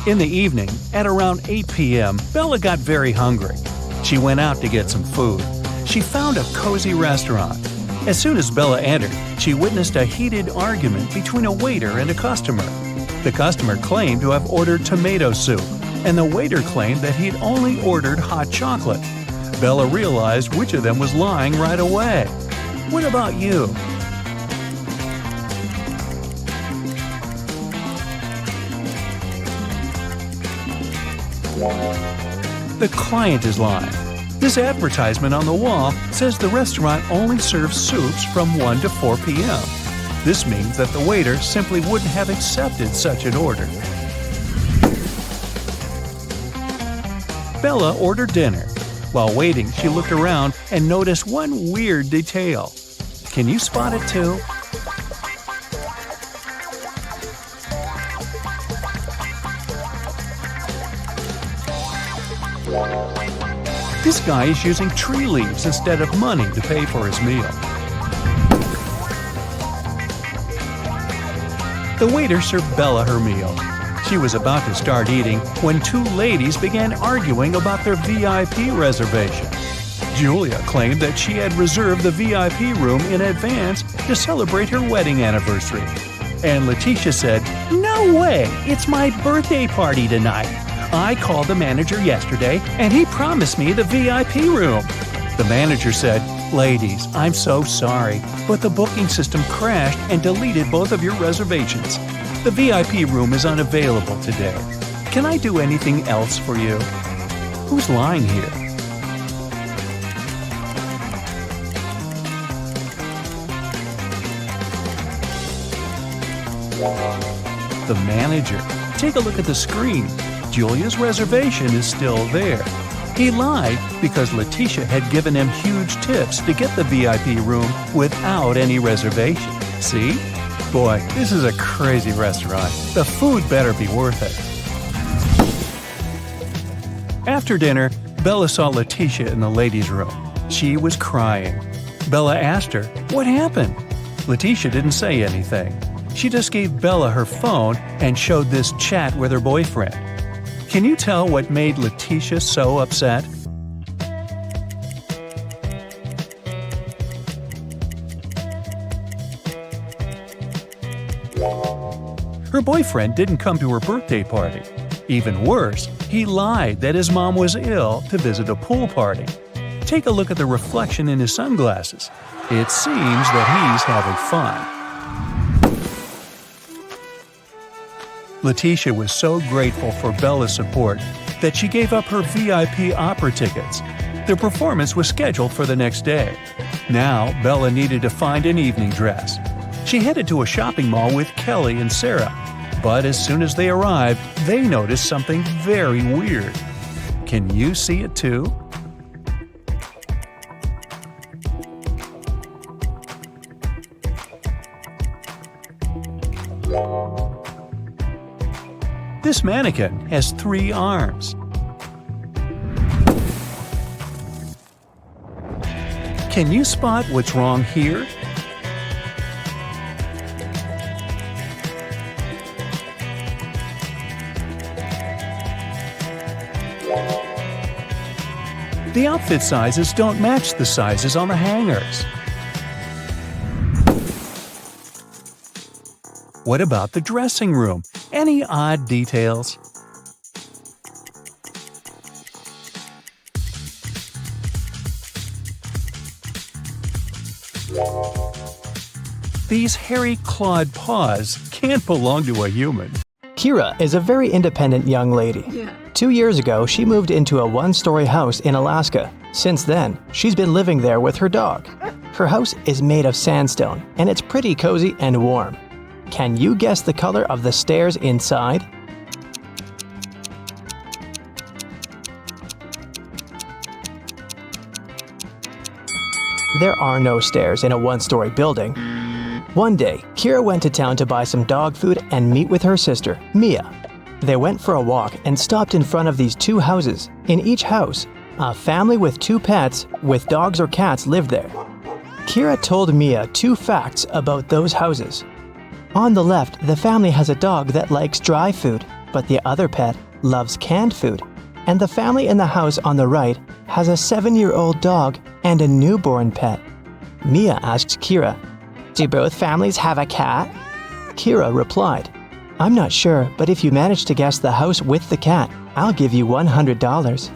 In the evening, at around 8 p.m., Bella got very hungry. She went out to get some food. She found a cozy restaurant. As soon as Bella entered, she witnessed a heated argument between a waiter and a customer. The customer claimed to have ordered tomato soup, and the waiter claimed that he'd only ordered hot chocolate. Bella realized which of them was lying right away. What about you? The client is lying. This advertisement on the wall says the restaurant only serves soups from 1 to 4 p.m. This means that the waiter simply wouldn't have accepted such an order. Bella ordered dinner. While waiting, she looked around and noticed one weird detail. Can you spot it too? This guy is using tree leaves instead of money to pay for his meal. The waiter served Bella her meal. She was about to start eating when two ladies began arguing about their VIP reservation. Julia claimed that she had reserved the VIP room in advance to celebrate her wedding anniversary. And Leticia said, "No way! It's my birthday party tonight. I called the manager yesterday and he promised me the VIP room." The manager said, "Ladies, I'm so sorry, but the booking system crashed and deleted both of your reservations. The VIP room is unavailable today. Can I do anything else for you?" Who's lying here? The manager. Take a look at the screen. Julia's reservation is still there. He lied because Leticia had given him huge tips to get the VIP room without any reservation. See? Boy, this is a crazy restaurant. The food better be worth it. After dinner, Bella saw Leticia in the ladies' room. She was crying. Bella asked her, "What happened?" Leticia didn't say anything. She just gave Bella her phone and showed this chat with her boyfriend. Can you tell what made Leticia so upset? Her boyfriend didn't come to her birthday party. Even worse, he lied that his mom was ill to visit a pool party. Take a look at the reflection in his sunglasses. It seems that he's having fun. Leticia was so grateful for Bella's support that she gave up her VIP opera tickets. The performance was scheduled for the next day. Now, Bella needed to find an evening dress. She headed to a shopping mall with Kelly and Sarah, but as soon as they arrived, they noticed something very weird. Can you see it too? This mannequin has 3 arms. Can you spot what's wrong here? The outfit sizes don't match the sizes on the hangers. What about the dressing room? Any odd details? These hairy clawed paws can't belong to a human. Kira is a very independent young lady. 2 years ago, she moved into a one-story house in Alaska. Since then, she's been living there with her dog. Her house is made of sandstone, and it's pretty cozy and warm. Can you guess the color of the stairs inside? There are no stairs in a one-story building. One day, Kira went to town to buy some dog food and meet with her sister, Mia. They went for a walk and stopped in front of these 2 houses. In each house, a family with 2 pets with dogs or cats lived there. Kira told Mia 2 facts about those houses. On the left, the family has a dog that likes dry food. but the other pet loves canned food. And the family in the house on the right has a 7-year-old dog and a newborn pet. Mia asked Kira, "Do both families have a cat?" Kira replied, "I'm not sure, but if you manage to guess the house with the cat, I'll give you $100.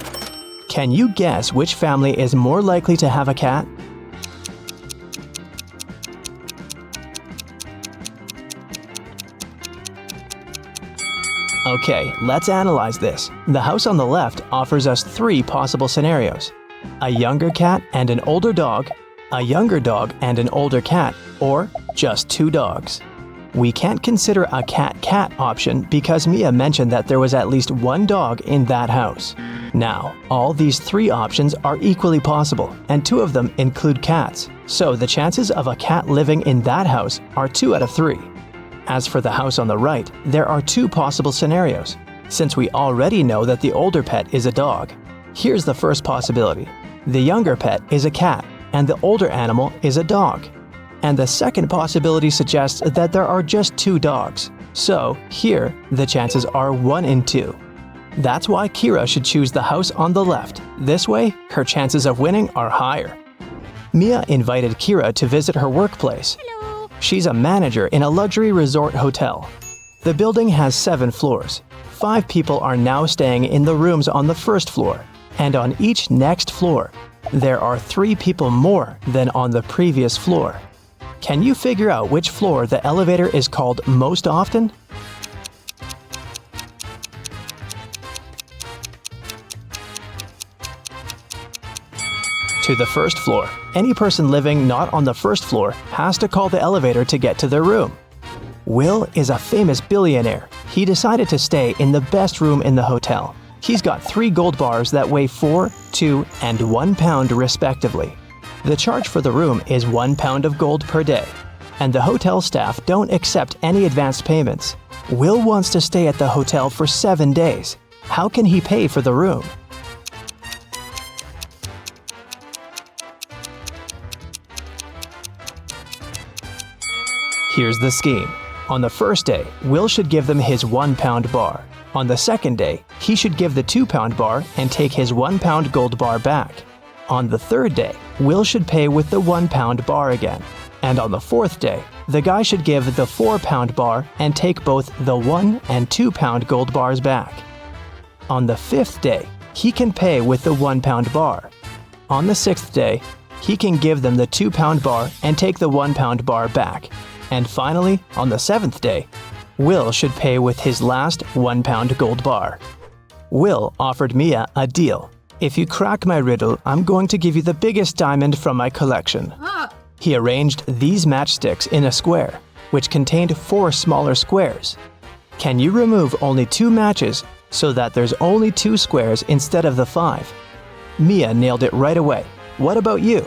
Can you guess which family is more likely to have a cat? Okay, let's analyze this. The house on the left offers us 3 possible scenarios: a younger cat and an older dog, a younger dog and an older cat, or just 2 dogs. We can't consider a cat-cat option because Mia mentioned that there was at least 1 dog in that house. Now, all these 3 options are equally possible, and 2 of them include cats, so the chances of a cat living in that house are 2 out of 3. As for the house on the right, there are 2 possible scenarios. Since we already know that the older pet is a dog, here's the first possibility. The younger pet is a cat, and the older animal is a dog. And the second possibility suggests that there are just 2 dogs. So, here, the chances are 1 in 2. That's why Kira should choose the house on the left. This way, her chances of winning are higher. Mia invited Kira to visit her workplace. She's a manager in a luxury resort hotel. The building has 7 floors. 5 people are now staying in the rooms on the first floor, and on each next floor, there are 3 people more than on the previous floor. Can you figure out which floor the elevator is called most often? To the first floor. Any person living not on the first floor has to call the elevator to get to their room. Will is a famous billionaire. He decided to stay in the best room in the hotel. He's got 3 gold bars that weigh 4, 2, and 1 pound respectively. The charge for the room is 1 pound of gold per day, and the hotel staff don't accept any advanced payments. Will wants to stay at the hotel for 7 days. How can he pay for the room? Here's the scheme. On the first day, Will should give them his 1 pound bar. On the second day, he should give the 2 pound bar and take his 1 pound gold bar back. On the third day, Will should pay with the 1 pound bar again. And on the fourth day, the guy should give the 4 pound bar and take both the 1 and 2 pound gold bars back. On the 5th day, he can pay with the 1 pound bar. On the 6th day, he can give them the 2 pound bar and take the 1 pound bar back. And finally, on the 7th day, Will should pay with his last 1 pound gold bar. Will offered Mia a deal. "If you crack my riddle, I'm going to give you the biggest diamond from my collection." He arranged these matchsticks in a square, which contained 4 smaller squares. Can you remove only 2 matches so that there's only 2 squares instead of the 5? Mia nailed it right away. What about you?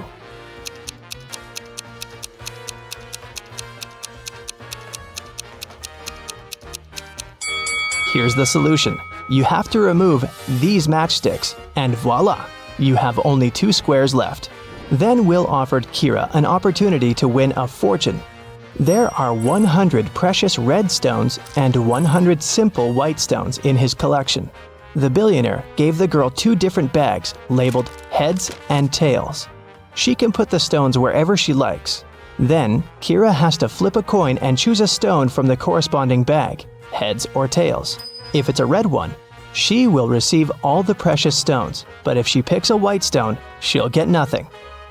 Here's the solution. You have to remove these matchsticks, and voila, you have only 2 squares left. Then Will offered Kira an opportunity to win a fortune. There are 100 precious red stones and 100 simple white stones in his collection. The billionaire gave the girl 2 different bags labeled heads and tails. She can put the stones wherever she likes. Then, Kira has to flip a coin and choose a stone from the corresponding bag, heads or tails. If it's a red one, she will receive all the precious stones, but if she picks a white stone, she'll get nothing.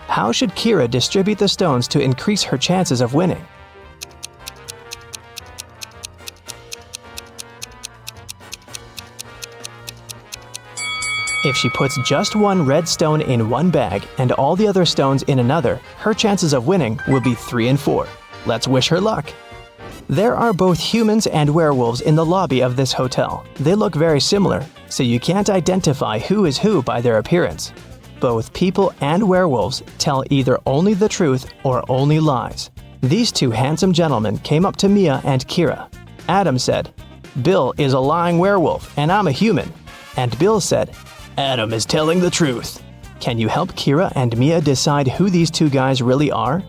How should Kira distribute the stones to increase her chances of winning? If she puts just 1 red stone in one bag and all the other stones in another, her chances of winning will be 3 and 4. Let's wish her luck. There are both humans and werewolves in the lobby of this hotel. They look very similar, so you can't identify who is who by their appearance. Both people and werewolves tell either only the truth or only lies. These 2 handsome gentlemen came up to Mia and Kira. Adam said, "Bill is a lying werewolf and I'm a human." And Bill said, "Adam is telling the truth." Can you help Kira and Mia decide who these 2 guys really are?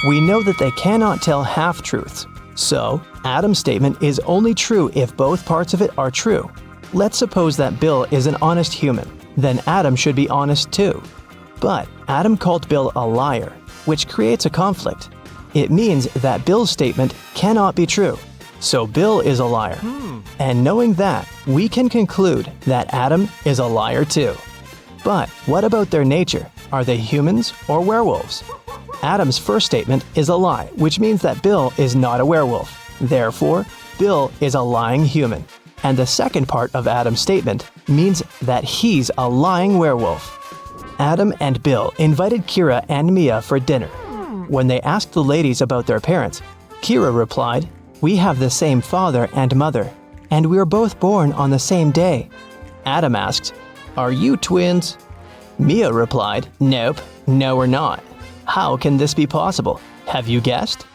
We know that they cannot tell half-truths. So, Adam's statement is only true if both parts of it are true. Let's suppose that Bill is an honest human. Then Adam should be honest too. But Adam called Bill a liar, which creates a conflict. It means that Bill's statement cannot be true. So Bill is a liar. And knowing that, we can conclude that Adam is a liar too. But what about their nature? Are they humans or werewolves? Adam's first statement is a lie, which means that Bill is not a werewolf. Therefore, Bill is a lying human. And the second part of Adam's statement means that he's a lying werewolf. Adam and Bill invited Kira and Mia for dinner. When they asked the ladies about their parents, Kira replied, "We have the same father and mother, and we were both born on the same day." Adam asked, "Are you twins?" Mia replied, "Nope, no we're not. How can this be possible? Have you guessed?"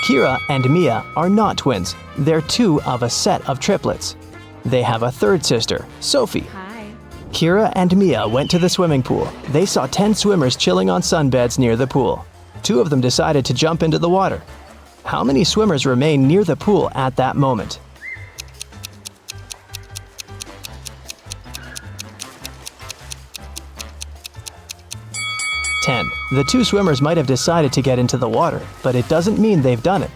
Kira and Mia are not twins. They're two of a set of triplets. They have a third sister, Sophie. Hi. Kira and Mia went to the swimming pool. They saw 10 swimmers chilling on sunbeds near the pool. 2 of them decided to jump into the water. How many swimmers remained near the pool at that moment? The 2 swimmers might have decided to get into the water, but it doesn't mean they've done it.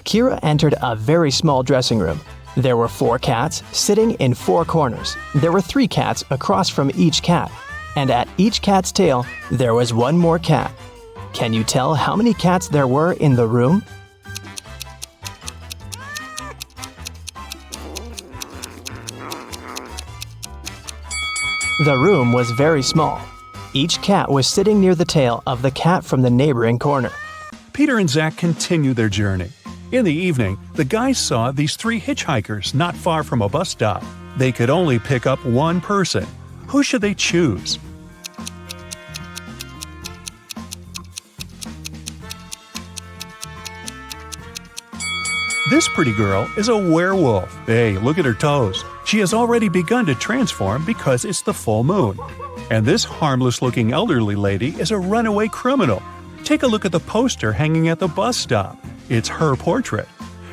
Kira entered a very small dressing room. There were 4 cats sitting in 4 corners. There were 3 cats across from each cat, and at each cat's tail, there was 1 more cat. Can you tell how many cats there were in the room? The room was very small. Each cat was sitting near the tail of the cat from the neighboring corner. Peter and Zach continue their journey. In the evening, the guys saw these 3 hitchhikers not far from a bus stop. They could only pick up 1 person. Who should they choose? This pretty girl is a werewolf. Hey, look at her toes. She has already begun to transform because it's the full moon. And this harmless-looking elderly lady is a runaway criminal. Take a look at the poster hanging at the bus stop. It's her portrait.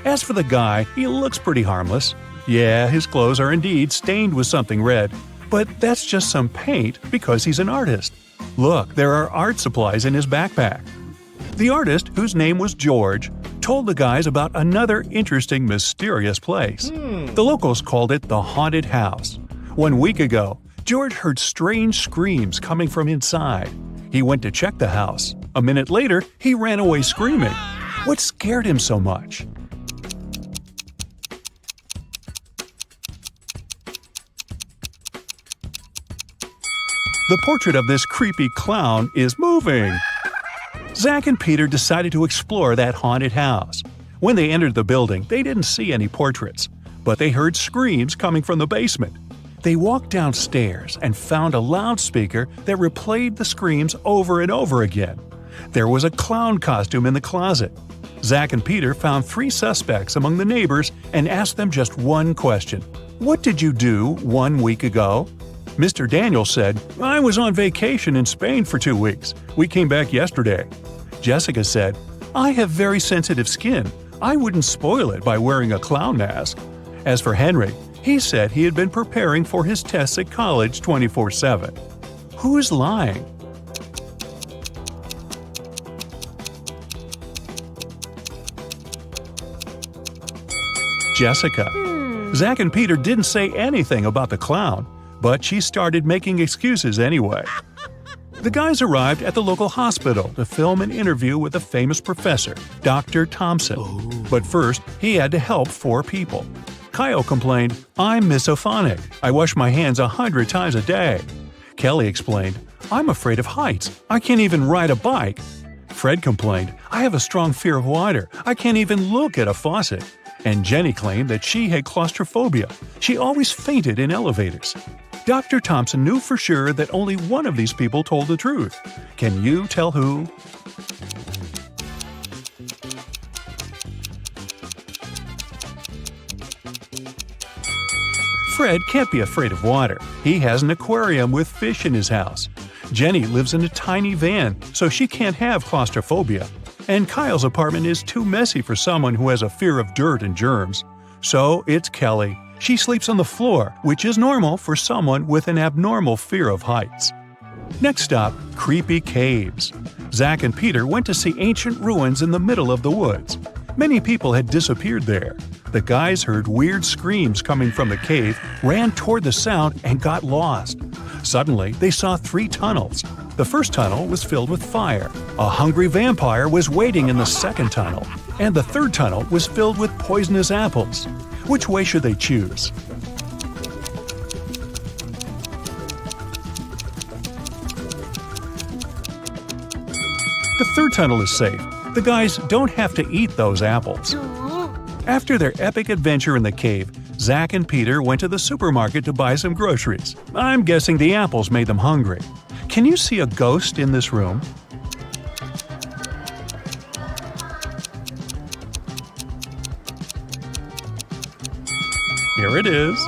As for the guy, he looks pretty harmless. Yeah, his clothes are indeed stained with something red, but that's just some paint because he's an artist. Look, there are art supplies in his backpack. The artist, whose name was George, told the guys about another interesting, mysterious place. The locals called it the Haunted House. 1 week ago, George heard strange screams coming from inside. He went to check the house. A minute later, he ran away screaming. What scared him so much? The portrait of this creepy clown is moving. Zach and Peter decided to explore that haunted house. When they entered the building, they didn't see any portraits, but they heard screams coming from the basement. They walked downstairs and found a loudspeaker that replayed the screams over and over again. There was a clown costume in the closet. Zach and Peter found 3 suspects among the neighbors and asked them just one question. What did you do 1 week ago? Mr. Daniel said, I was on vacation in Spain for 2 weeks. We came back yesterday. Jessica said, I have very sensitive skin. I wouldn't spoil it by wearing a clown mask. As for Henry, he said he had been preparing for his tests at college 24/7. Who is lying? Jessica. Zach and Peter didn't say anything about the clown, but she started making excuses anyway. The guys arrived at the local hospital to film an interview with a famous professor, Dr. Thompson. But first, he had to help 4 people. Kyle complained, I'm misophonic. I wash my hands 100 times a day. Kelly explained, I'm afraid of heights. I can't even ride a bike. Fred complained, I have a strong fear of water. I can't even look at a faucet. And Jenny claimed that she had claustrophobia. She always fainted in elevators. Dr. Thompson knew for sure that only one of these people told the truth. Can you tell who? Fred can't be afraid of water. He has an aquarium with fish in his house. Jenny lives in a tiny van, so she can't have claustrophobia. And Kyle's apartment is too messy for someone who has a fear of dirt and germs. So it's Kelly. She sleeps on the floor, which is normal for someone with an abnormal fear of heights. Next stop, creepy caves. Zach and Peter went to see ancient ruins in the middle of the woods. Many people had disappeared there. The guys heard weird screams coming from the cave, ran toward the sound, and got lost. Suddenly, they saw 3 tunnels. The first tunnel was filled with fire. A hungry vampire was waiting in the second tunnel. And the third tunnel was filled with poisonous apples. Which way should they choose? The third tunnel is safe. The guys don't have to eat those apples. After their epic adventure in the cave, Zach and Peter went to the supermarket to buy some groceries. I'm guessing the apples made them hungry. Can you see a ghost in this room? Here it is.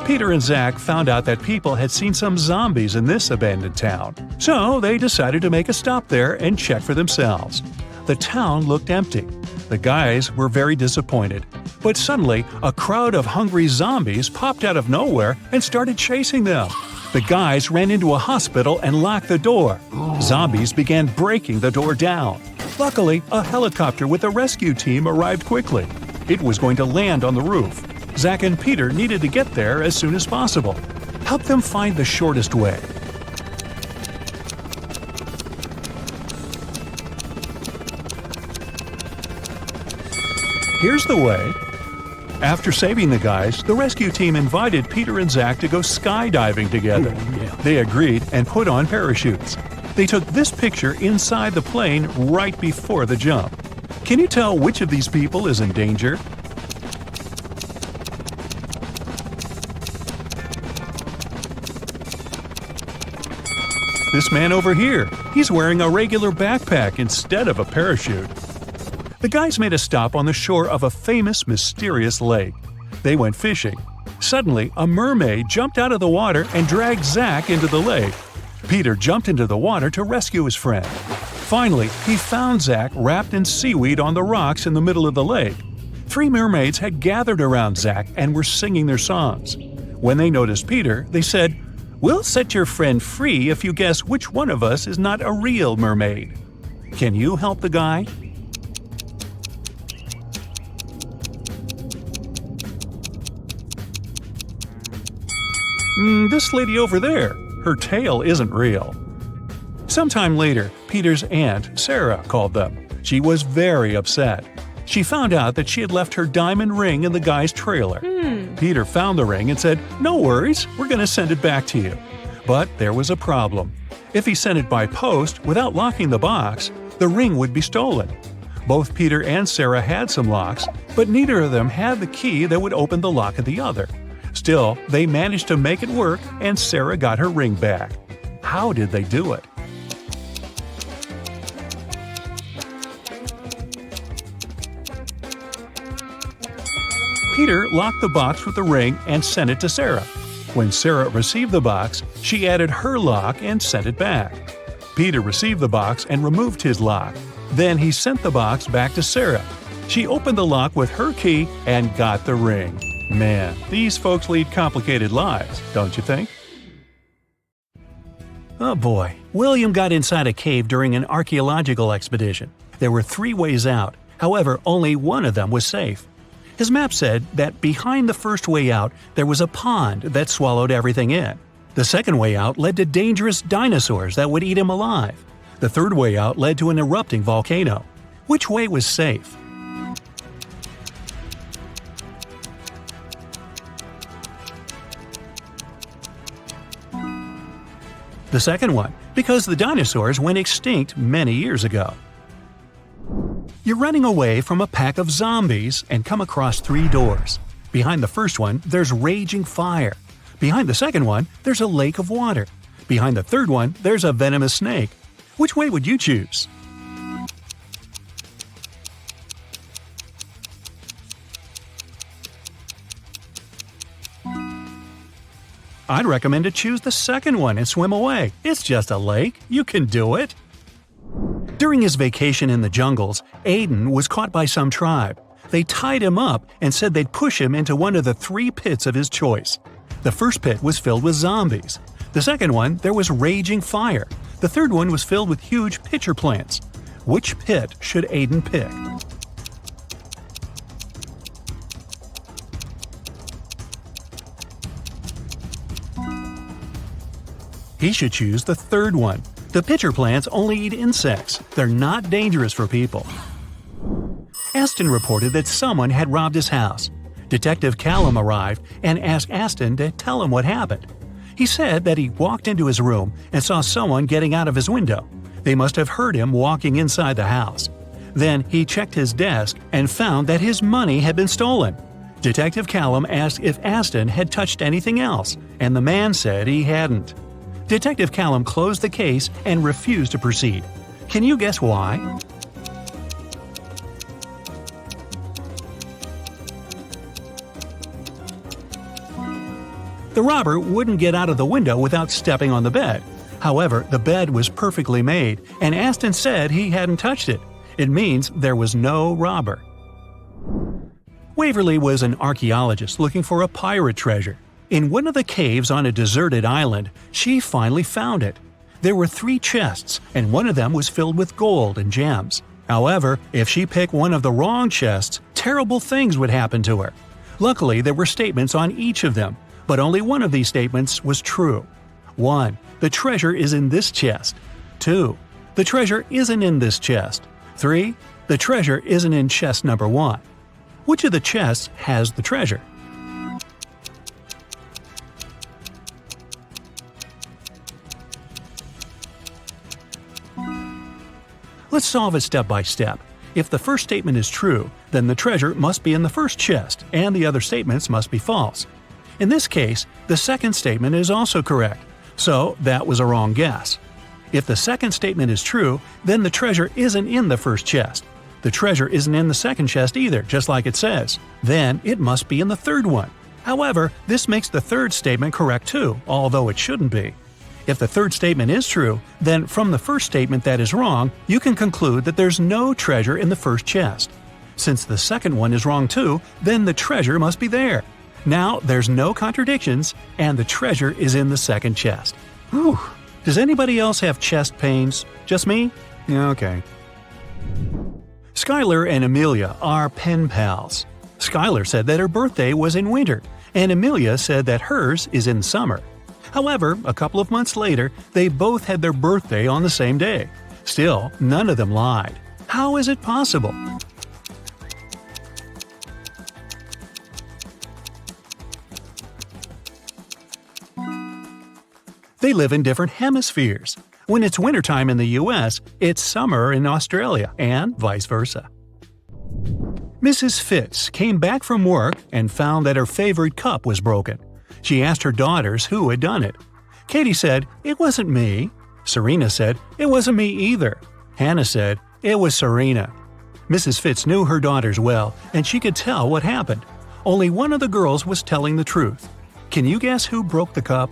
Peter and Zach found out that people had seen some zombies in this abandoned town. So they decided to make a stop there and check for themselves. The town looked empty. The guys were very disappointed. But suddenly, a crowd of hungry zombies popped out of nowhere and started chasing them. The guys ran into a hospital and locked the door. Zombies began breaking the door down. Luckily, a helicopter with a rescue team arrived quickly. It was going to land on the roof. Zach and Peter needed to get there as soon as possible. Help them find the shortest way. Here's the way. After saving the guys, the rescue team invited Peter and Zach to go skydiving together. They agreed and put on parachutes. They took this picture inside the plane right before the jump. Can you tell which of these people is in danger? This man over here, he's wearing a regular backpack instead of a parachute. The guys made a stop on the shore of a famous, mysterious lake. They went fishing. Suddenly, a mermaid jumped out of the water and dragged Zach into the lake. Peter jumped into the water to rescue his friend. Finally, he found Zach wrapped in seaweed on the rocks in the middle of the lake. 3 mermaids had gathered around Zach and were singing their songs. When they noticed Peter, they said, "We'll set your friend free if you guess which one of us is not a real mermaid." Can you help the guy? This lady over there. Her tail isn't real. Sometime later, Peter's aunt, Sarah, called them. She was very upset. She found out that she had left her diamond ring in the guy's trailer. Peter found the ring and said, "No worries, we're going to send it back to you." But there was a problem. If he sent it by post without locking the box, the ring would be stolen. Both Peter and Sarah had some locks, but neither of them had the key that would open the lock of the other. Still, they managed to make it work and Sarah got her ring back. How did they do it? Peter locked the box with the ring and sent it to Sarah. When Sarah received the box, she added her lock and sent it back. Peter received the box and removed his lock. Then he sent the box back to Sarah. She opened the lock with her key and got the ring. Man, these folks lead complicated lives, don't you think? Oh boy, William got inside a cave during an archaeological expedition. There were 3 ways out, however, only one of them was safe. His map said that behind the first way out there was a pond that swallowed everything in. The second way out led to dangerous dinosaurs that would eat him alive. The third way out led to an erupting volcano. Which way was safe? The second one, because the dinosaurs went extinct many years ago. You're running away from a pack of zombies and come across 3 doors. Behind the first one, there's raging fire. Behind the second one, there's a lake of water. Behind the third one, there's a venomous snake. Which way would you choose? I'd recommend to choose the second one and swim away. It's just a lake. You can do it. During his vacation in the jungles, Aiden was caught by some tribe. They tied him up and said they'd push him into one of the 3 pits of his choice. The first pit was filled with zombies. The second one, there was raging fire. The third one was filled with huge pitcher plants. Which pit should Aiden pick? He should choose the third one. The pitcher plants only eat insects. They're not dangerous for people. Aston reported that someone had robbed his house. Detective Callum arrived and asked Aston to tell him what happened. He said that he walked into his room and saw someone getting out of his window. They must have heard him walking inside the house. Then he checked his desk and found that his money had been stolen. Detective Callum asked if Aston had touched anything else, and the man said he hadn't. Detective Callum closed the case and refused to proceed. Can you guess why? The robber wouldn't get out of the window without stepping on the bed. However, the bed was perfectly made, and Aston said he hadn't touched it. It means there was no robber. Waverly was an archaeologist looking for a pirate treasure. In one of the caves on a deserted island, she finally found it. There were 3 chests, and one of them was filled with gold and gems. However, if she picked one of the wrong chests, terrible things would happen to her. Luckily, there were statements on each of them, but only one of these statements was true. 1. The treasure is in this chest. 2. The treasure isn't in this chest. 3. The treasure isn't in chest number 1. Which of the chests has the treasure? Let's solve it step by step. If the first statement is true, then the treasure must be in the first chest, and the other statements must be false. In this case, the second statement is also correct, so that was a wrong guess. If the second statement is true, then the treasure isn't in the first chest. The treasure isn't in the second chest either, just like it says. Then it must be in the third one. However, this makes the third statement correct too, although it shouldn't be. If the third statement is true, then from the first statement that is wrong, you can conclude that there's no treasure in the first chest. Since the second one is wrong too, then the treasure must be there. Now there's no contradictions, and the treasure is in the second chest. Whew. Does anybody else have chest pains? Just me? Yeah, okay. Skylar and Amelia are pen pals. Skylar said that her birthday was in winter, and Amelia said that hers is in summer. However, a couple of months later, they both had their birthday on the same day. Still, none of them lied. How is it possible? They live in different hemispheres. When it's wintertime in the US, it's summer in Australia, and vice versa. Mrs. Fitz came back from work and found that her favorite cup was broken. She asked her daughters who had done it. Katie said, "It wasn't me." Serena said, "It wasn't me either." Hannah said, "It was Serena." Mrs. Fitz knew her daughters well, and she could tell what happened. Only one of the girls was telling the truth. Can you guess who broke the cup?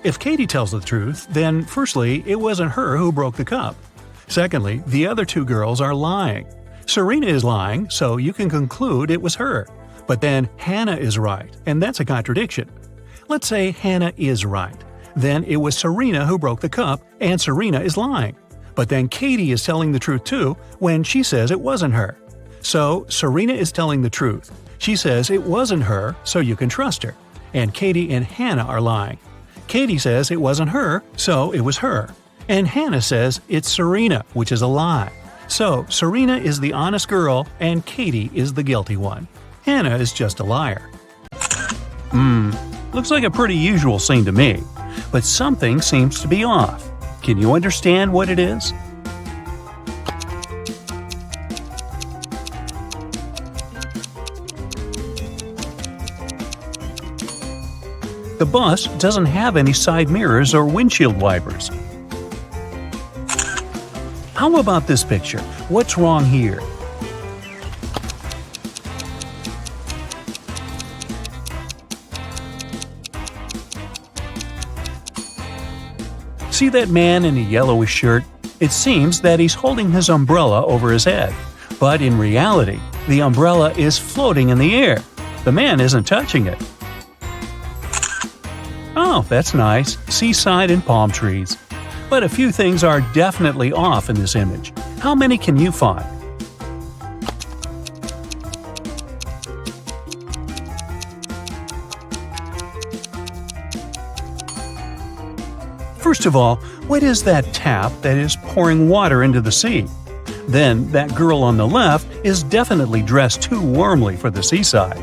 If Katie tells the truth, then firstly, it wasn't her who broke the cup. Secondly, the other 2 girls are lying. Serena is lying, so you can conclude it was her. But then Hannah is right, and that's a contradiction. Let's say Hannah is right. Then it was Serena who broke the cup, and Serena is lying. But then Katie is telling the truth too when she says it wasn't her. So Serena is telling the truth. She says it wasn't her, so you can trust her. And Katie and Hannah are lying. Katie says it wasn't her, so it was her. And Hannah says it's Serena, which is a lie. So Serena is the honest girl, and Katie is the guilty one. Hannah is just a liar. Looks like a pretty usual scene to me. But something seems to be off. Can you understand what it is? The bus doesn't have any side mirrors or windshield wipers. How about this picture? What's wrong here? See that man in a yellowish shirt? It seems that he's holding his umbrella over his head. But in reality, the umbrella is floating in the air. The man isn't touching it. Oh, that's nice. Seaside and palm trees. But a few things are definitely off in this image. How many can you find? First of all, what is that tap that is pouring water into the sea? Then, that girl on the left is definitely dressed too warmly for the seaside.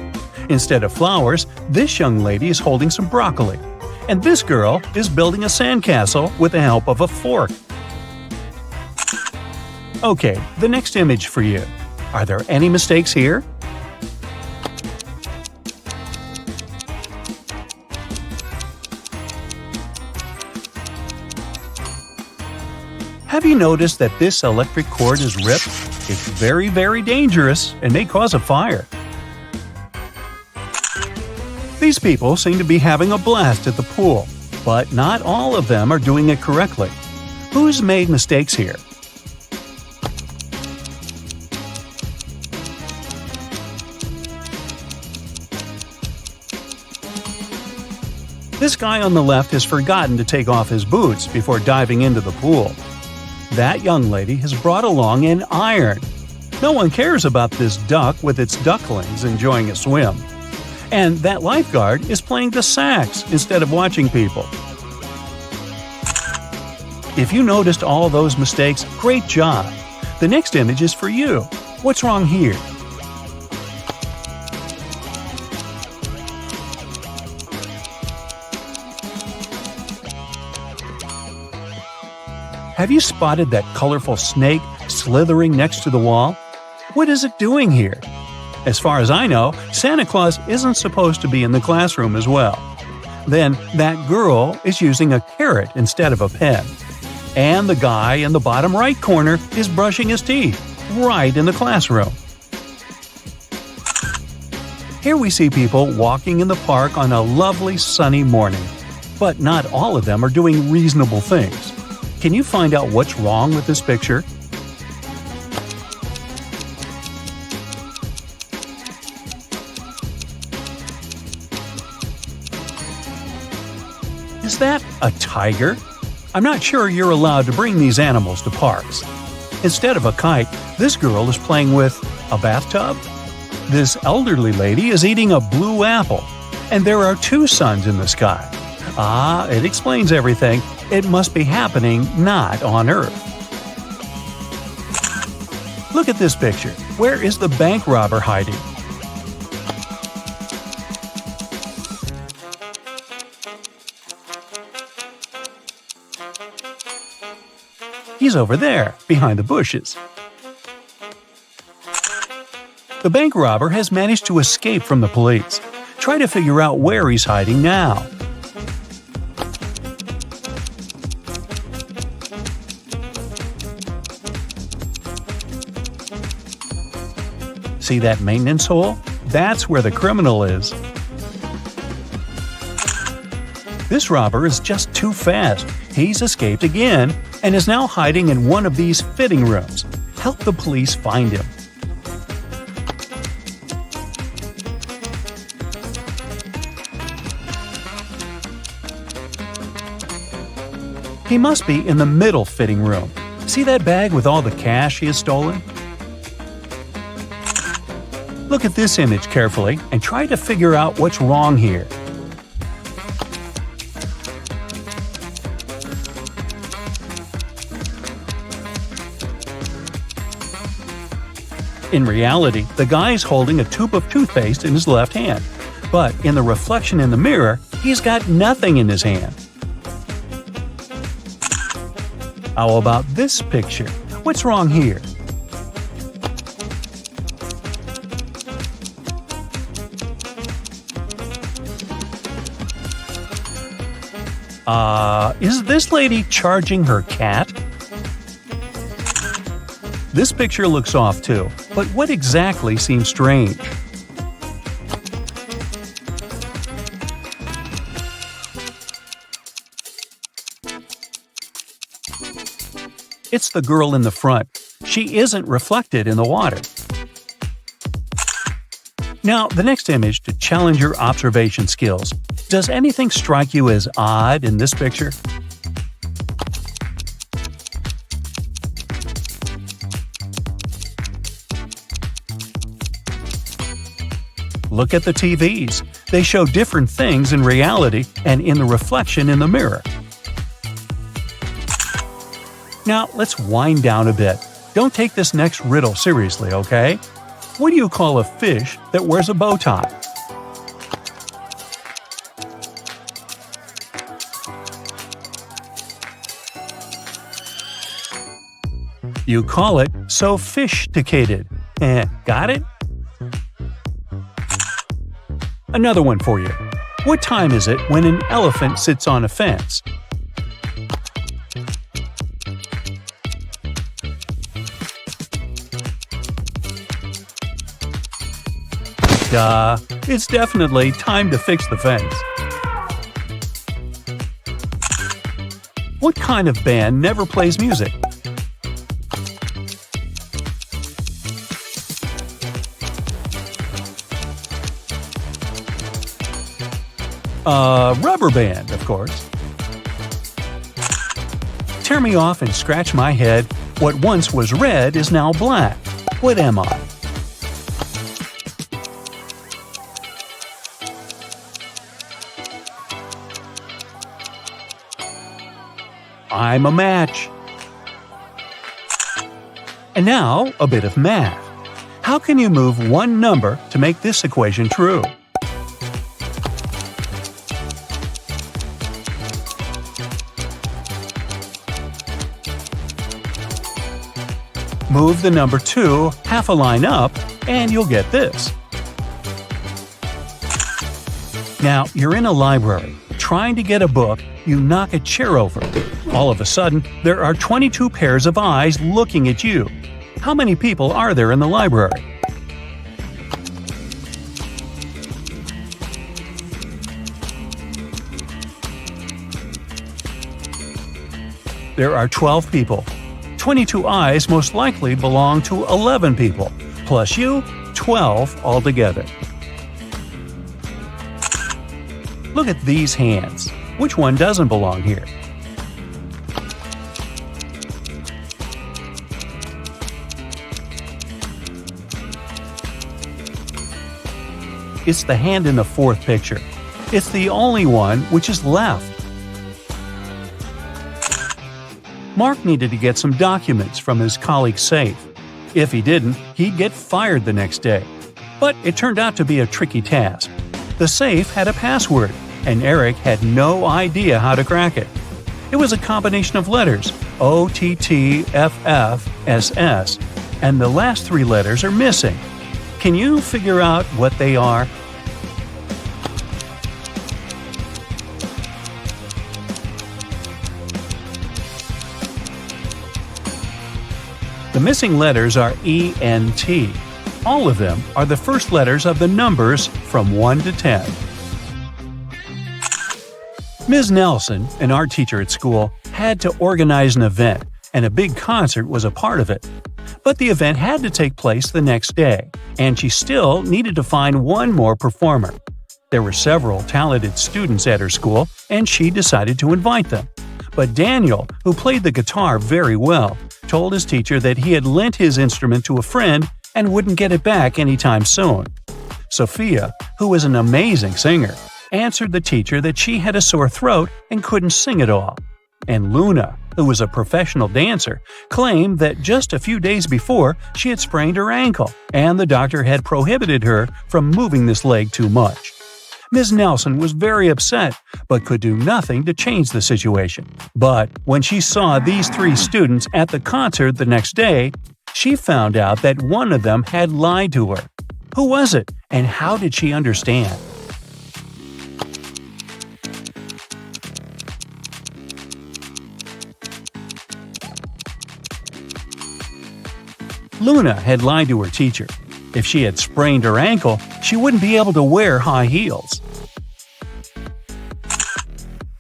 Instead of flowers, this young lady is holding some broccoli. And this girl is building a sandcastle with the help of a fork. Okay, the next image for you. Are there any mistakes here? Have you noticed that this electric cord is ripped? It's very, very dangerous and may cause a fire. These people seem to be having a blast at the pool, but not all of them are doing it correctly. Who's made mistakes here? This guy on the left has forgotten to take off his boots before diving into the pool. That young lady has brought along an iron. No one cares about this duck with its ducklings enjoying a swim. And that lifeguard is playing the sax instead of watching people. If you noticed all those mistakes, great job! The next image is for you. What's wrong here? Have you spotted that colorful snake slithering next to the wall? What is it doing here? As far as I know, Santa Claus isn't supposed to be in the classroom as well. Then that girl is using a carrot instead of a pen. And the guy in the bottom right corner is brushing his teeth, right in the classroom. Here we see people walking in the park on a lovely sunny morning. But not all of them are doing reasonable things. Can you find out what's wrong with this picture? Is that a tiger? I'm not sure you're allowed to bring these animals to parks. Instead of a kite, this girl is playing with a bathtub. This elderly lady is eating a blue apple, and there are two suns in the sky. Ah, it explains everything. It must be happening not on Earth. Look at this picture. Where is the bank robber hiding? He's over there, behind the bushes. The bank robber has managed to escape from the police. Try to figure out where he's hiding now. See that maintenance hole? That's where the criminal is. This robber is just too fast. He's escaped again and is now hiding in one of these fitting rooms. Help the police find him. He must be in the middle fitting room. See that bag with all the cash he has stolen? Look at this image carefully and try to figure out what's wrong here. In reality, the guy is holding a tube of toothpaste in his left hand, but in the reflection in the mirror, he's got nothing in his hand. How about this picture? What's wrong here? Is this lady charging her cat? This picture looks off too, but what exactly seems strange? It's the girl in the front. She isn't reflected in the water. Now, the next image to challenge your observation skills. Does anything strike you as odd in this picture? Look at the TVs. They show different things in reality and in the reflection in the mirror. Now, let's wind down a bit. Don't take this next riddle seriously, okay? What do you call a fish that wears a bow tie? You call it sophisticated. Got it? Another one for you. What time is it when an elephant sits on a fence? Duh, it's definitely time to fix the fence. What kind of band never plays music? Rubber band, of course. Tear me off and scratch my head. What once was red is now black. What am I? I'm a match. And now, a bit of math. How can you move one number to make this equation true? Move the number 2 half a line up, and you'll get this. Now, you're in a library, trying to get a book, you knock a chair over. All of a sudden, there are 22 pairs of eyes looking at you. How many people are there in the library? There are 12 people. 22 eyes most likely belong to 11 people, plus you, 12 altogether. Look at these hands. Which one doesn't belong here? It's the hand in the fourth picture. It's the only one which is left. Mark needed to get some documents from his colleague's safe. If he didn't, he'd get fired the next day. But it turned out to be a tricky task. The safe had a password, and Eric had no idea how to crack it. It was a combination of letters, OTTFFSS, and the last 3 letters are missing. Can you figure out what they are? The missing letters are E and T. All of them are the first letters of the numbers from 1 to 10. Ms. Nelson, an art teacher at school, had to organize an event, and a big concert was a part of it. But the event had to take place the next day, and she still needed to find one more performer. There were several talented students at her school, and she decided to invite them. But Daniel, who played the guitar very well, told his teacher that he had lent his instrument to a friend and wouldn't get it back anytime soon. Sophia, who was an amazing singer, answered the teacher that she had a sore throat and couldn't sing at all. And Luna, who was a professional dancer, claimed that just a few days before she had sprained her ankle, and the doctor had prohibited her from moving this leg too much. Ms. Nelson was very upset, but could do nothing to change the situation. But when she saw these 3 students at the concert the next day, she found out that one of them had lied to her. Who was it, and how did she understand? Luna had lied to her teacher. If she had sprained her ankle, she wouldn't be able to wear high heels.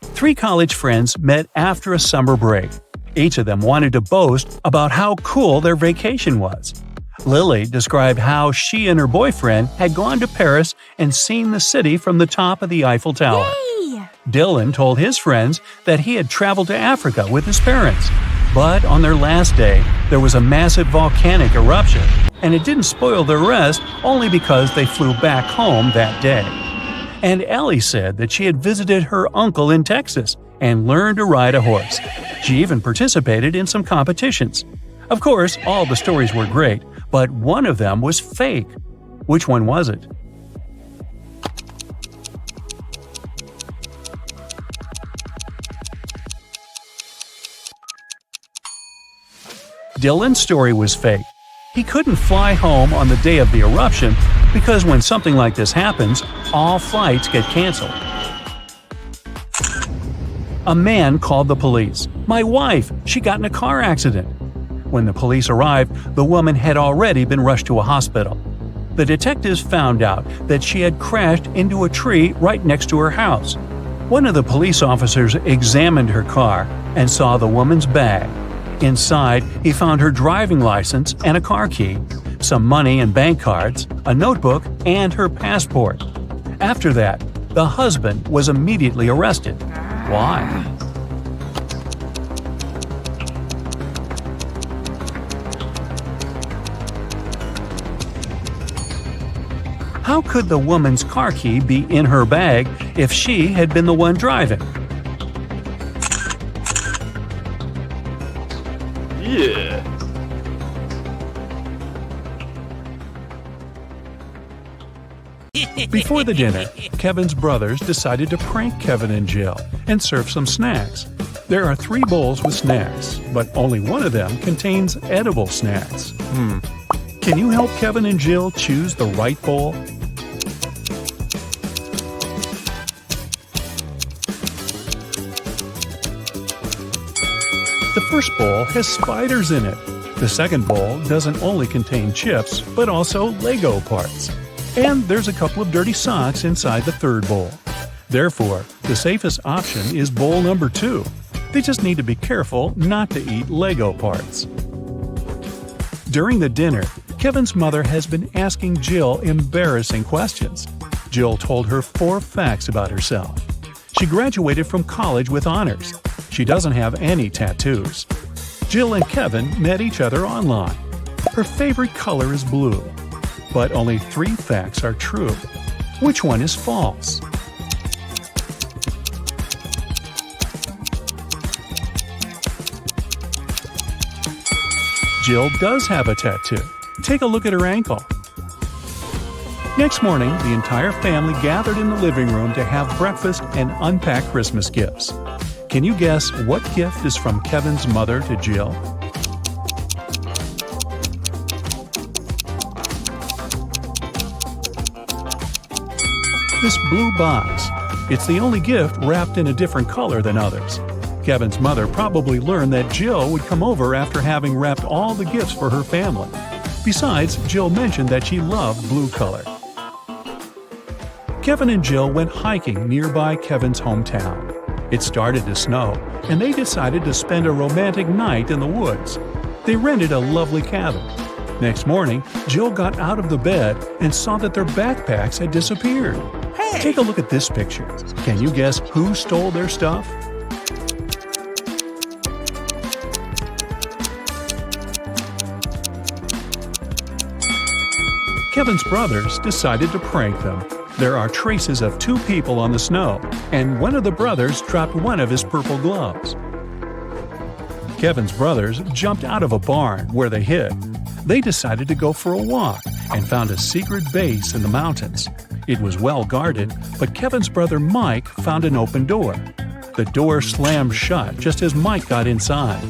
3 college friends met after a summer break. Each of them wanted to boast about how cool their vacation was. Lily described how she and her boyfriend had gone to Paris and seen the city from the top of the Eiffel Tower. Yay! Dylan told his friends that he had traveled to Africa with his parents. But on their last day, there was a massive volcanic eruption, and it didn't spoil their rest only because they flew back home that day. And Ellie said that she had visited her uncle in Texas and learned to ride a horse. She even participated in some competitions. Of course, all the stories were great, but one of them was fake. Which one was it? Dylan's story was fake. He couldn't fly home on the day of the eruption because when something like this happens, all flights get canceled. A man called the police. "My wife, she got in a car accident." When the police arrived, the woman had already been rushed to a hospital. The detectives found out that she had crashed into a tree right next to her house. One of the police officers examined her car and saw the woman's bag. Inside, he found her driving license and a car key, some money and bank cards, a notebook, and her passport. After that, the husband was immediately arrested. Why? How could the woman's car key be in her bag if she had been the one driving? Yeah. Before the dinner, Kevin's brothers decided to prank Kevin and Jill and serve some snacks. There are 3 bowls with snacks, but only one of them contains edible snacks. Can you help Kevin and Jill choose the right bowl? The first bowl has spiders in it. The second bowl doesn't only contain chips, but also Lego parts. And there's a couple of dirty socks inside the third bowl. Therefore, the safest option is bowl number 2. They just need to be careful not to eat Lego parts. During the dinner, Kevin's mother has been asking Jill embarrassing questions. Jill told her 4 facts about herself. She graduated from college with honors. She doesn't have any tattoos. Jill and Kevin met each other online. Her favorite color is blue. But only 3 facts are true. Which one is false? Jill does have a tattoo. Take a look at her ankle. Next morning, the entire family gathered in the living room to have breakfast and unpack Christmas gifts. Can you guess what gift is from Kevin's mother to Jill? This blue box. It's the only gift wrapped in a different color than others. Kevin's mother probably learned that Jill would come over after having wrapped all the gifts for her family. Besides, Jill mentioned that she loved blue color. Kevin and Jill went hiking nearby Kevin's hometown. It started to snow, and they decided to spend a romantic night in the woods. They rented a lovely cabin. Next morning, Jill got out of the bed and saw that their backpacks had disappeared. Hey! Take a look at this picture. Can you guess who stole their stuff? Kevin's brothers decided to prank them. There are traces of 2 people on the snow, and one of the brothers dropped one of his purple gloves. Kevin's brothers jumped out of a barn where they hid. They decided to go for a walk and found a secret base in the mountains. It was well guarded, but Kevin's brother Mike found an open door. The door slammed shut just as Mike got inside.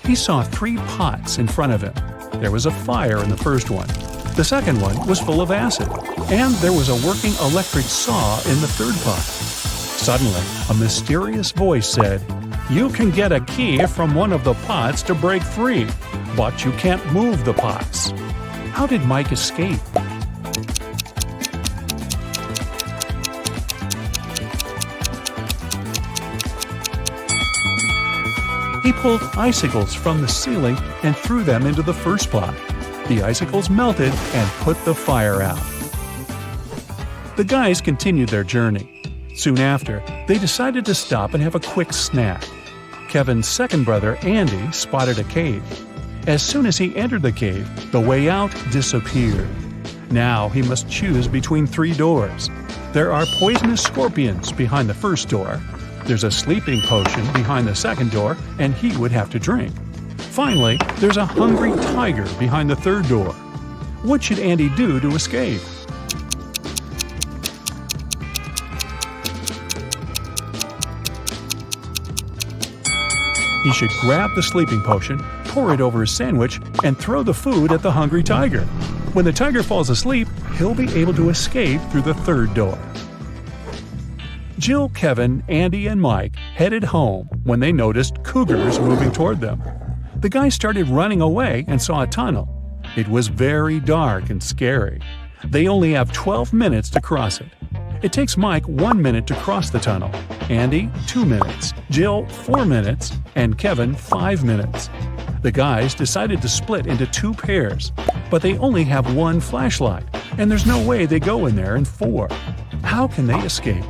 He saw 3 pots in front of him. There was a fire in the first one. The second one was full of acid, and there was a working electric saw in the third pot. Suddenly, a mysterious voice said, "You can get a key from one of the pots to break free. but you can't move the pots. How did Mike escape? He pulled icicles from the ceiling and threw them into the first pot. The icicles melted and put the fire out. The guys continued their journey. Soon after, they decided to stop and have a quick snack. Kevin's second brother, Andy, spotted a cave. As soon as he entered the cave, the way out disappeared. Now he must choose between 3 doors. There are poisonous scorpions behind the first door. There's a sleeping potion behind the second door, and he would have to drink. Finally, there's a hungry tiger behind the third door. What should Andy do to escape? He should grab the sleeping potion, pour it over his sandwich, and throw the food at the hungry tiger. When the tiger falls asleep, he'll be able to escape through the third door. Jill, Kevin, Andy, and Mike headed home when they noticed cougars moving toward them. The guys started running away and saw a tunnel. It was very dark and scary. They only have 12 minutes to cross it. It takes Mike 1 minute to cross the tunnel, Andy 2 minutes, Jill 4 minutes, and Kevin 5 minutes. The guys decided to split into 2 pairs, but they only have 1 flashlight, and there's no way they go in there in 4. How can they escape?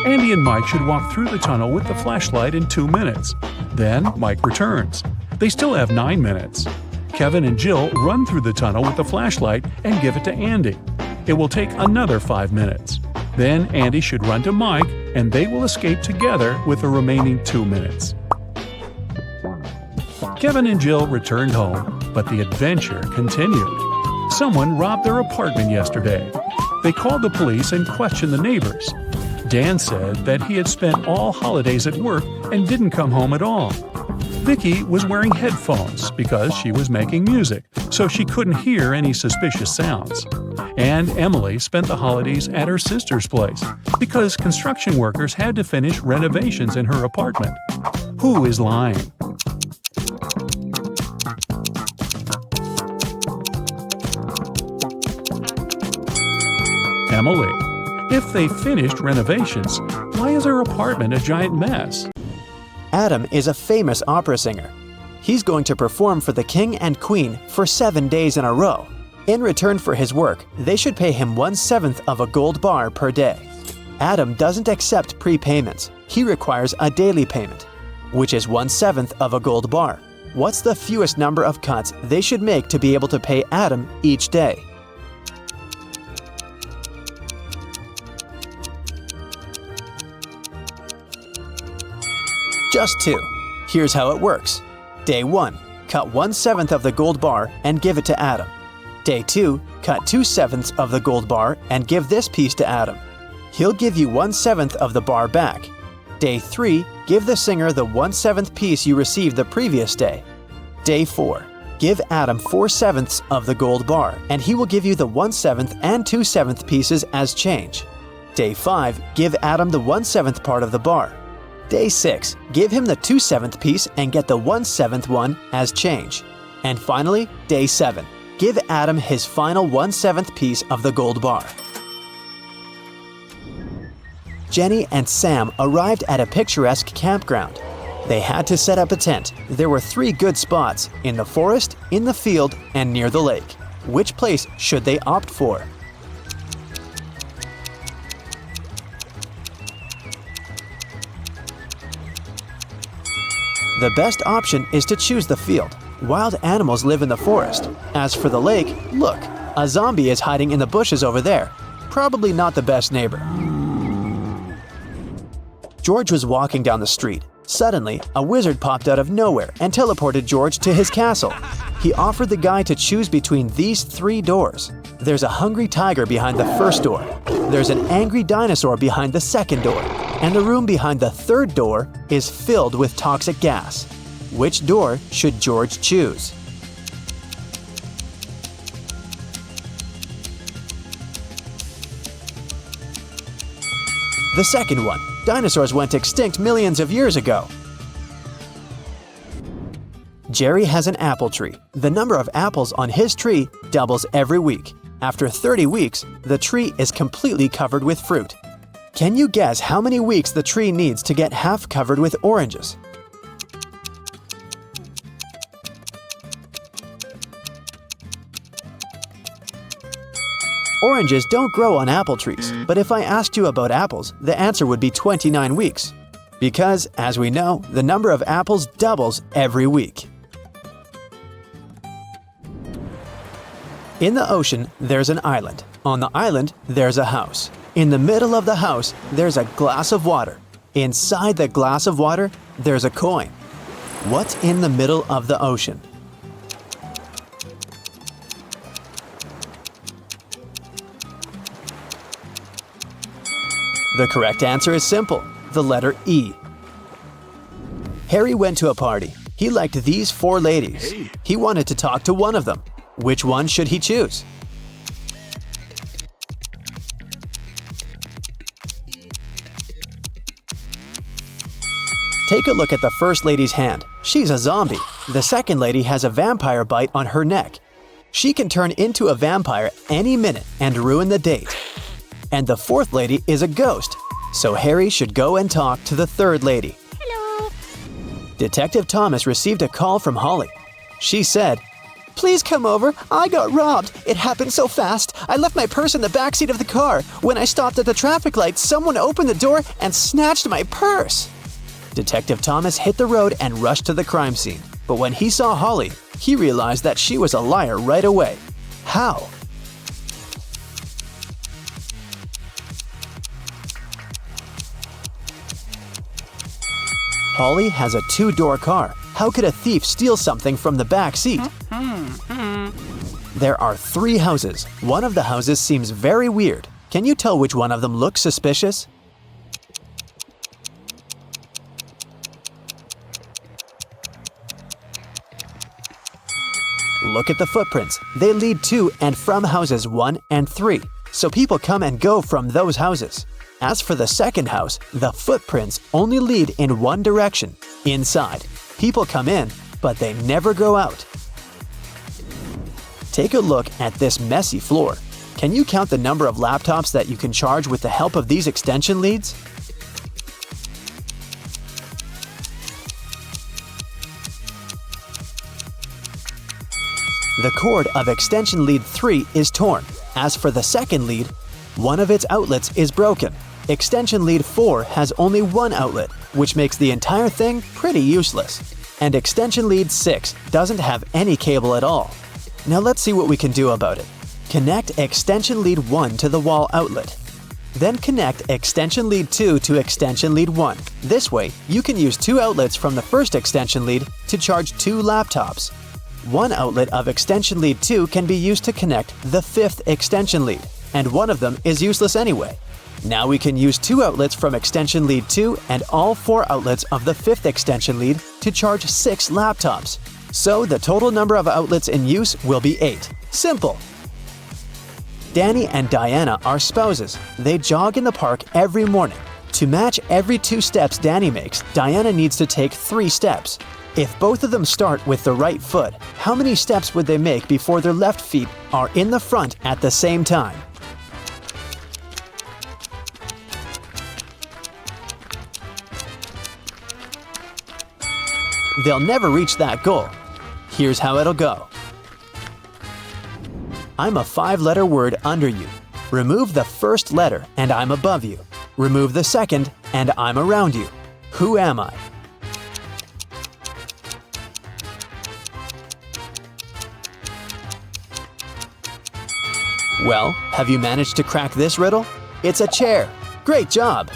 Andy and Mike should walk through the tunnel with the flashlight in 2 minutes. Then Mike returns. They still have 9 minutes. Kevin and Jill run through the tunnel with the flashlight and give it to Andy. It will take another 5 minutes. Then Andy should run to Mike, and they will escape together with the remaining 2 minutes. Kevin and Jill returned home, but the adventure continued. Someone robbed their apartment yesterday. They called the police and questioned the neighbors. Dan said that he had spent all holidays at work and didn't come home at all. Vicky was wearing headphones because she was making music, so she couldn't hear any suspicious sounds. And Emily spent the holidays at her sister's place because construction workers had to finish renovations in her apartment. Who is lying? Emily. If they finished renovations, why is her apartment a giant mess? Adam is a famous opera singer. He's going to perform for the king and queen for 7 days in a row. In return for his work, they should pay him 1/7 of a gold bar per day. Adam doesn't accept prepayments. He requires a daily payment, which is 1/7 of a gold bar. What's the fewest number of cuts they should make to be able to pay Adam each day? Just 2. Here's how it works. Day 1, cut 1/7 of the gold bar and give it to Adam. Day 2, cut 2/7 of the gold bar and give this piece to Adam. He'll give you 1/7 of the bar back. Day 3, give the singer the 1/7 piece you received the previous day. Day 4, give Adam 4/7 of the gold bar and he will give you the 1/7 and 2/7 pieces as change. Day 5, give Adam the 1/7 part of the bar. Day 6, give him the 2/7 piece and get the 1/7 one as change. And finally, Day 7, give Adam his final 1/7 piece of the gold bar. Jenny and Sam arrived at a picturesque campground. They had to set up a tent. There were 3 good spots, in the forest, in the field, and near the lake. Which place should they opt for? The best option is to choose the field. Wild animals live in the forest. As for the lake, look, a zombie is hiding in the bushes over there. Probably not the best neighbor. George was walking down the street. Suddenly, a wizard popped out of nowhere and teleported George to his castle. He offered the guy to choose between these 3 doors. There's a hungry tiger behind the first door. There's an angry dinosaur behind the second door. And the room behind the third door is filled with toxic gas. Which door should George choose? The second one. Dinosaurs went extinct millions of years ago. Jerry has an apple tree. The number of apples on his tree doubles every week. After 30 weeks, the tree is completely covered with fruit. Can you guess how many weeks the tree needs to get half covered with oranges? Oranges don't grow on apple trees, but if I asked you about apples, the answer would be 29 weeks. Because, as we know, the number of apples doubles every week. In the ocean, there's an island. On the island, there's a house. In the middle of the house, there's a glass of water. Inside the glass of water, there's a coin. What's in the middle of the ocean? The correct answer is simple, the letter E. Harry went to a party. He liked these 4 ladies. He wanted to talk to one of them. Which one should he choose? Take a look at the first lady's hand. She's a zombie. The second lady has a vampire bite on her neck. She can turn into a vampire any minute and ruin the date. And the fourth lady is a ghost, so Harry should go and talk to the third lady. Hello. Detective Thomas received a call from Holly. She said, "Please come over. I got robbed. It happened so fast. I left my purse in the backseat of the car. When I stopped at the traffic light, someone opened the door and snatched my purse." Detective Thomas hit the road and rushed to the crime scene. But when he saw Holly, he realized that she was a liar right away. How? Holly has a 2-door car. How could a thief steal something from the back seat? There are 3 houses. One of the houses seems very weird. Can you tell which one of them looks suspicious? Look at the footprints. They lead to and from houses 1 and 3, so people come and go from those houses. As for the second house, the footprints only lead in one direction, inside. People come in, but they never go out. Take a look at this messy floor. Can you count the number of laptops that you can charge with the help of these extension leads? The cord of extension lead 3 is torn. As for the second lead, one of its outlets is broken. Extension lead 4 has only one outlet, which makes the entire thing pretty useless. And extension lead 6 doesn't have any cable at all. Now let's see what we can do about it. Connect extension lead 1 to the wall outlet. Then connect extension lead 2 to extension lead 1. This way, you can use 2 outlets from the first extension lead to charge 2 laptops. One outlet of extension lead 2 can be used to connect the 5th extension lead, and one of them is useless anyway. Now we can use 2 outlets from extension lead 2 and all 4 outlets of the 5th extension lead to charge 6 laptops. So the total number of outlets in use will be 8. Simple! Danny and Diana are spouses. They jog in the park every morning. To match every 2 steps Danny makes, Diana needs to take 3 steps. If both of them start with the right foot, how many steps would they make before their left feet are in the front at the same time? They'll never reach that goal. Here's how it'll go. I'm a 5-letter word under you. Remove the first letter and I'm above you. Remove the second and I'm around you. Who am I? Well, have you managed to crack this riddle? It's a chair. Great job!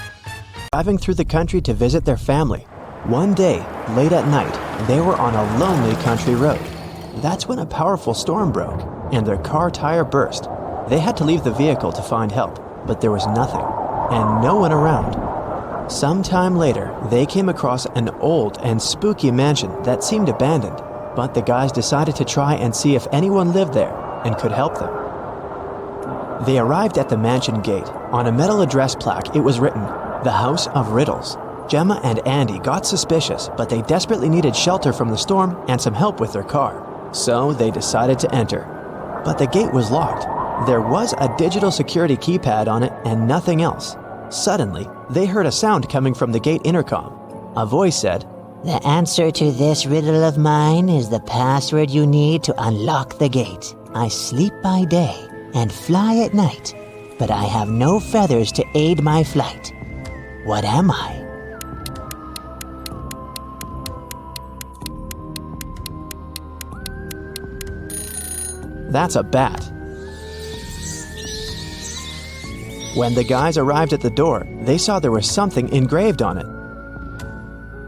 Driving through the country to visit their family. One day, late at night, they were on a lonely country road. That's when a powerful storm broke, and their car tire burst. They had to leave the vehicle to find help, but there was nothing, and no one around. Sometime later, they came across an old and spooky mansion that seemed abandoned, but the guys decided to try and see if anyone lived there and could help them. They arrived at the mansion gate. On a metal address plaque, it was written, The house of Riddles. Gemma and Andy got suspicious, but they desperately needed shelter from the storm and some help with their car. So they decided to enter. But the gate was locked. There was a digital security keypad on it and nothing else. Suddenly, they heard a sound coming from the gate intercom. A voice said, "The answer to this riddle of mine is the password you need to unlock the gate. I sleep by day and fly at night, but I have no feathers to aid my flight. What am I?" "That's a bat." When the guys arrived at the door, they saw there was something engraved on it.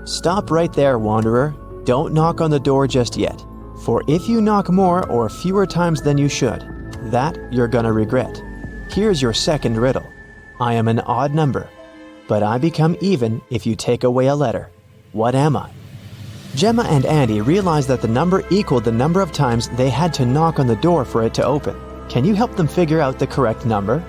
"Stop right there, wanderer. Don't knock on the door just yet. For if you knock more or fewer times than you should, that you're gonna regret. Here's your second riddle. I am an odd number, but I become even if you take away a letter. What am I?" Gemma and Andy realized that the number equaled the number of times they had to knock on the door for it to open. Can you help them figure out the correct number?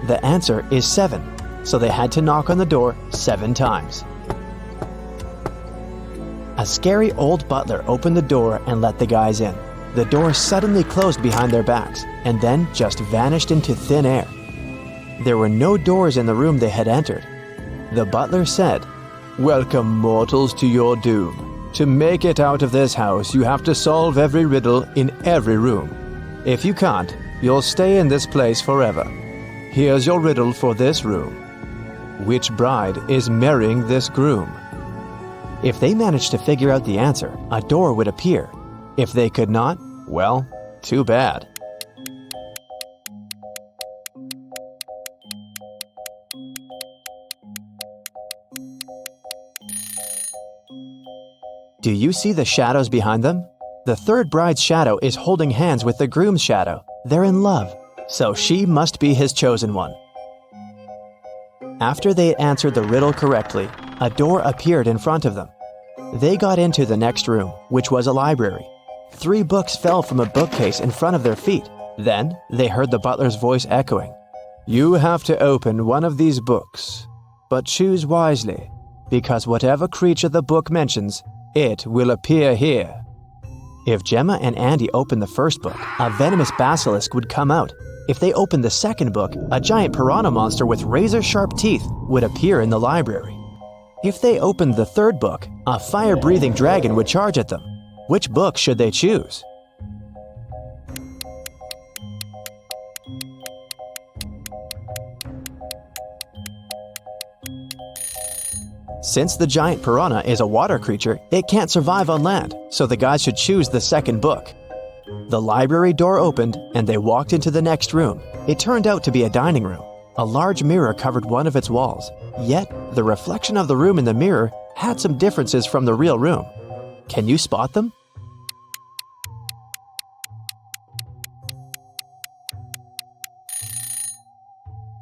The answer is 7, so they had to knock on the door 7 times. A scary old butler opened the door and let the guys in. The door suddenly closed behind their backs and then just vanished into thin air. There were no doors in the room they had entered. The butler said, "Welcome, mortals, to your doom. To make it out of this house, you have to solve every riddle in every room. If you can't, you'll stay in this place forever. Here's your riddle for this room. Which bride is marrying this groom?" If they managed to figure out the answer, a door would appear. If they could not, well, too bad. Do you see the shadows behind them? The third bride's shadow is holding hands with the groom's shadow. They're in love, so she must be his chosen one. After they had answered the riddle correctly, a door appeared in front of them. They got into the next room, which was a library. 3 books fell from a bookcase in front of their feet. Then they heard the butler's voice echoing, "You have to open one of these books, but choose wisely, because whatever creature the book mentions, it will appear here." If Gemma and Andy opened the first book, a venomous basilisk would come out. If they opened the second book, a giant piranha monster with razor-sharp teeth would appear in the library. If they opened the third book, a fire-breathing dragon would charge at them. Which book should they choose? Since the giant piranha is a water creature, it can't survive on land, so the guys should choose the second book. The library door opened, and they walked into the next room. It turned out to be a dining room. A large mirror covered one of its walls, yet the reflection of the room in the mirror had some differences from the real room. Can you spot them?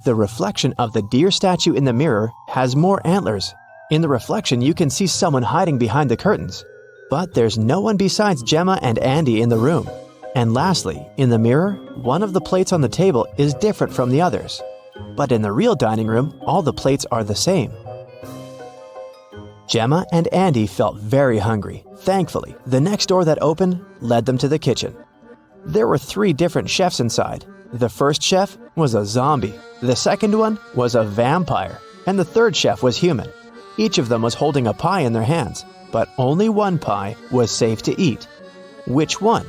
The reflection of the deer statue in the mirror has more antlers. In the reflection, you can see someone hiding behind the curtains. But there's no one besides Gemma and Andy in the room. And lastly, in the mirror, one of the plates on the table is different from the others. But in the real dining room, all the plates are the same. Gemma and Andy felt very hungry. Thankfully, the next door that opened led them to the kitchen. There were 3 different chefs inside. The first chef was a zombie, the second one was a vampire, and the third chef was human. Each of them was holding a pie in their hands, but only one pie was safe to eat. Which one?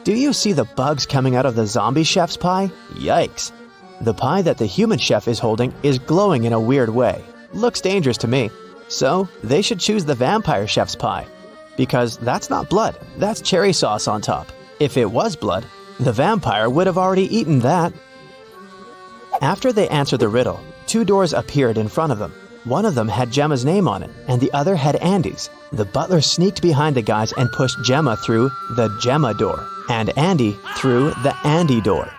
Do you see the bugs coming out of the zombie chef's pie? Yikes! The pie that the human chef is holding is glowing in a weird way. Looks dangerous to me. So, they should choose the vampire chef's pie. Because that's not blood, that's cherry sauce on top. If it was blood, the vampire would have already eaten that. After they answered the riddle, 2 doors appeared in front of them. One of them had Gemma's name on it, and the other had Andy's. The butler sneaked behind the guys and pushed Gemma through the Gemma door, and Andy through the Andy door.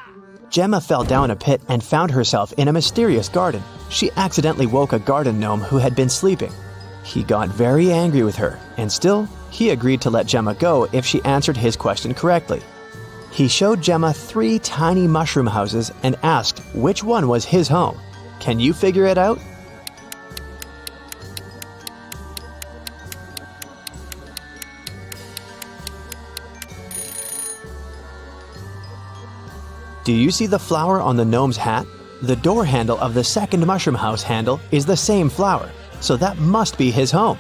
Gemma fell down a pit and found herself in a mysterious garden. She accidentally woke a garden gnome who had been sleeping. He got very angry with her, and still, he agreed to let Gemma go if she answered his question correctly. He showed Gemma 3 tiny mushroom houses and asked which one was his home. Can you figure it out? Do you see the flower on the gnome's hat? The door handle of the second mushroom house handle is the same flower, so that must be his home.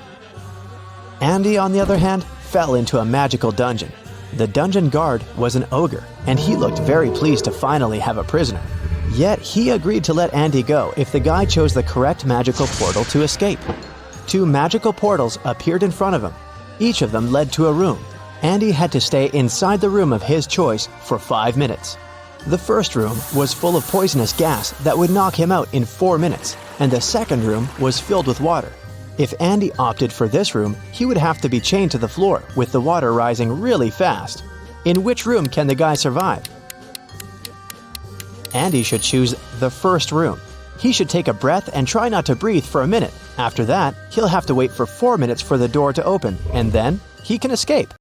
Andy, on the other hand, fell into a magical dungeon. The dungeon guard was an ogre, and he looked very pleased to finally have a prisoner. Yet he agreed to let Andy go if the guy chose the correct magical portal to escape. 2 magical portals appeared in front of him. Each of them led to a room. Andy had to stay inside the room of his choice for 5 minutes. The first room was full of poisonous gas that would knock him out in 4 minutes, and the second room was filled with water. If Andy opted for this room, he would have to be chained to the floor with the water rising really fast. In which room can the guy survive? Andy should choose the first room. He should take a breath and try not to breathe for a minute. After that, he'll have to wait for 4 minutes for the door to open, and then he can escape.